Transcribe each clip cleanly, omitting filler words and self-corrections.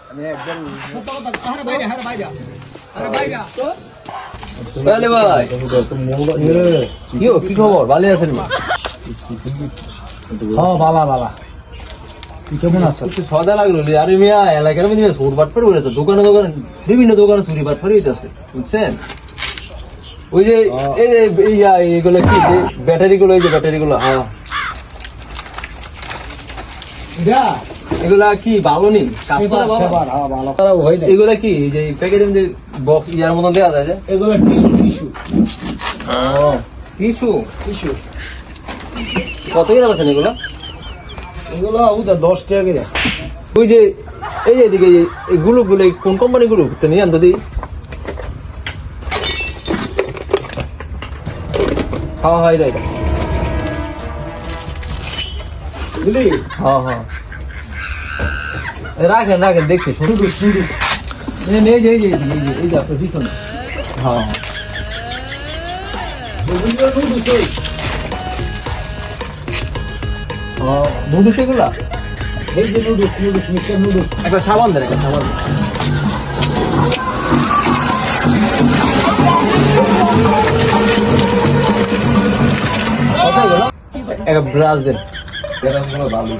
আমি একদম কি খবর? ভালো আছেন? কেমন আছো? সদা লাগলো আরে মিয়া এলাকার মধ্যে চোরবাট পরে বেড়েছে, দোকানে দোকানে বিভিন্ন দোকানে চুরি বাট পরে হইতেছে, বুঝছেন? ওই যে এইগুলো কি ব্যাটারি গুলো, এই যে ব্যাটারি গুলো, এগুলা কি ভালো নেই? এগুলা কি যে প্যাকেটের মধ্যে বক্স ইয়ার মতন দেওয়া যায়? এগুলো টিস্যু কত করে আছেন এগুলো? এগুলো 10 টাকা করে। ওই যে এই এদিকে এই গুলো কোন কোম্পানি গুলো নিয়ে আনতো দিই? হ্যাঁ রাইট, বুঝলি? হ্যাঁ রাখেন দেখছি, সুন্দর এই যে আপনার পিছনে। হ্যাঁ নুডলস এগুলা, এই যে নুডলস মিক্সচার নুডলস। একটা সাবান দেন, একটা সাবান একটা ব্রাশ দেন। ভালো,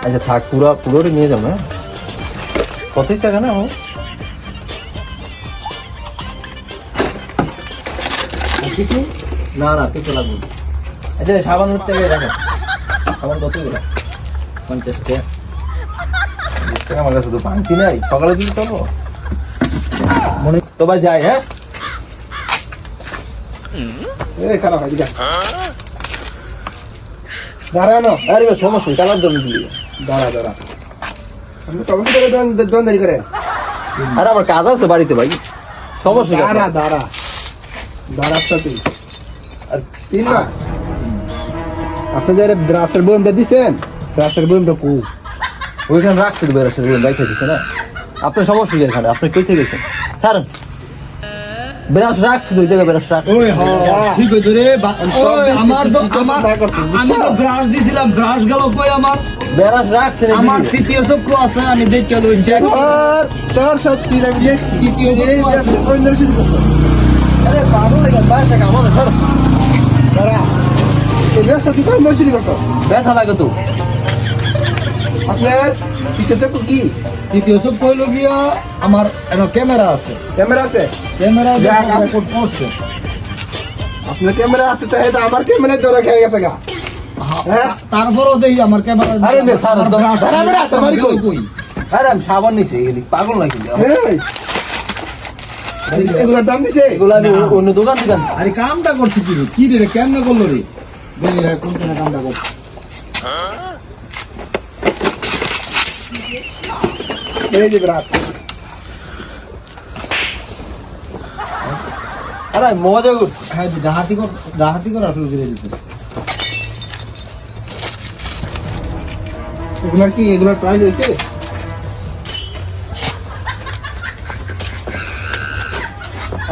আচ্ছা থাক, পুরোটা নিয়ে যাবো। হ্যাঁ কত টাকা না? কিছু না কিছু লাগবে। আচ্ছা সাবান থেকে দেখেন, সাবান কত করে? 50 টাকা। 20 টাকা আমার কাছে তো বাংতি নাই, সকালে দিতে পারবো মনে তো ভাই যাই। হ্যাঁ খারাপ হয় দাঁড়ানো। আরে সমস্যা নেই, কালার দম দিলি। দাঁড়া আমি টমেটো দন দেরি করে। আরে আমার কাজ আছে বাড়িতে ভাই, সমস্যা নেই। দাঁড়াচ্ছা তুই আর 3 মাস আপনি যারা ব্রাশের বইমটা দিচ্ছেন, ব্রাশের বইমটা কু ওইখানে রাখছি, বেরোচ্ছে বাইকে দিচ্ছে না আপনার। সমস্যা নেই, এখানে আপনি কই থেকে গেছেন? ছাড়েন, বেরাস রাখছি তো, ওই জায়গায় বেরাস রাখছি। ঠিক হইতো রে। আমি তো ব্রাশ দিছিলাম, ব্রাশ গেল কই? আমার বেরাস রাখছি, আমার তৃতীয় চক্ষু আছে, আমি দেখতে লইছি। তোর সব সিল আমি দেখছি। তৃতীয় চক্ষু আছে। আরে পাগল লাগে, বাইরে থেকে আমাদের ধর। দাঁড়া, এই ব্যবসা কি কোন দর্শনী করছো? ব্যথা লাগে তো। আপনার তৃতীয় চক্ষু কি? তৃতীয় চক্ষু হইল গিয়া আমার ক্যামেরা আছে। ক্যামেরা আছে? ক্যামেরা রেকর্ড করছে। আপনার ক্যামেরা আছে তো এটা আমার ক্যামেরা ধরে খেয়ে গেছে গা। হ্যাঁ তারপরও দেই আমার ক্যামেরা। আরে মে স্যার তোমার কই? আরে আমি সাবান নিছি, পাগল নাকি? এগুলোর দাম দিছে? এগুলো আমি অন্য দোকান থেকে আনছি। আরে কামটা করছি কি রে? কেমনে করলো রে? কোন কামটা করছে? এই যে ব্রাশ। আরে মজা করছি। হ্যাঁ ডাহাতি কর আসলে করে দিচ্ছে। এগুলোর প্রাইস হয়েছে?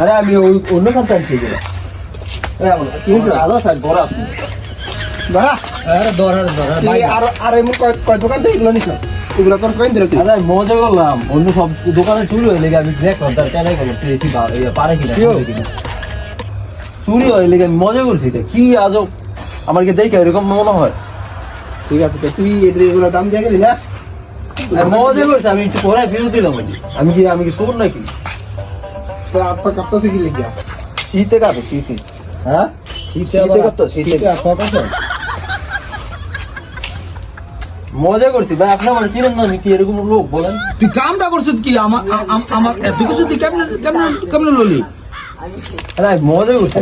আরে আমি অন্য খাতে আনছি এগুলো। আদা স্যার বড় আসুন ধরা। আরে ধরা আর এমন কয় দোকান থেকে এগুলো নিছ? এগুলো তোর সবাই দিল? আরে মজা করলাম, অন্য সব দোকানে চুরি হয়ে লেগে আমি দেখলাম তার কেনাই করলাম পারে কিনা চুরি হয়ে লেগে আমি মজা করছি। এটা কি আজব, আমার কি দেখে এরকম মনে হয়? ঠিক আছে, তুই এগুলো দাম দিয়ে গেলি না? মজা করছি, আমি একটু পরে ফেরত দিলাম। আমি কি শোন নাকি? তো আপনার কাপটা থেকে লিখা শীতে কাটে, শীতে। হ্যাঁ শীতে কাটতো, শীতে মজা করছি ভাই। আপনি আমার চিনেন না, আমি কি এরকম লোক বলেন? তুই কামটা করছিস কি? আমার এত কিছু তুই কেমনে ললি? আরে মজা করছি।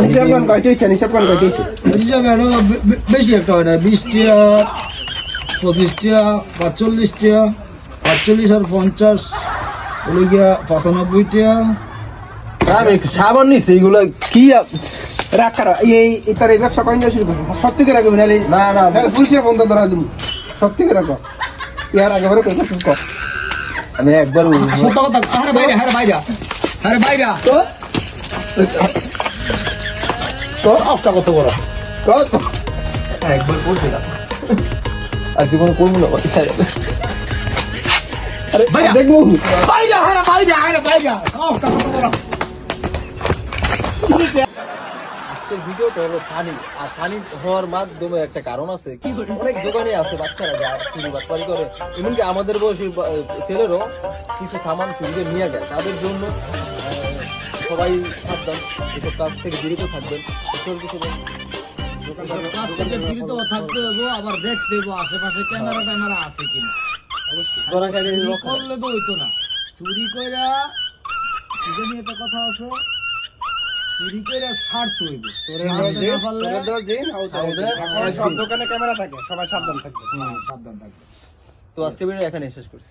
বেশি একটা হয় না, 20 টাকা, 25 টাকা, 45 টাকা, 45 আর 50 হলো গিয়া 95 টাকা। আমি একটু সাবান নিছি, এইগুলো কি রাখার এই তার এই ব্যবসা কয়েন শুরু করছে। সত্যি রাখবি না? না পুলিশের বন্ধ ধরা তুমি। সত্যি রাখো, ইয়ার আগে বড় কথা কর। আমি একবার সত্য কথা। আরে বাইরা তো আফটা কত বড়? একবার বলছিলাম। আর জীবনে করবো না আরে ভাইয়া। দেখবো বাইরে হারা বাইরে হারা বাইরে সাহসটা কত বড় আজকের ভিডিওটা হলো ফানি, আর ফানি হওয়ার মাধ্যমে একটা কারণ আছে। অনেক দোকানে আছে বাচ্চারা যা চুরি বাটপারি করে, এমনকি আমাদের বয়সী ছেলেরও কিছু সামান চুরি করে নিয়ে যায়। তাদের জন্য সবাই সাবধান, এসব কাজ থেকে বিরত থাকবেন। এসব কিছু কাছ থেকে বিরত থাকতে দেবো, আবার দেখতে দেবো আশেপাশে ক্যামেরা ট্যামেরা আছে কিনা। ধরা খাইলে চুরি রক্ষা করলে তো হইতো না, চুরি কইরা কি জানি একটা কথা আছে, চুরি কইরা ছাড়তে হইব। ছাড়তে না পারলে সব দোকানে ক্যামেরা থাকে, সবাই সাবধান থাকবে। সাবধান থাকবে। তো আজকে ভিডিও এখানে শেষ করছি।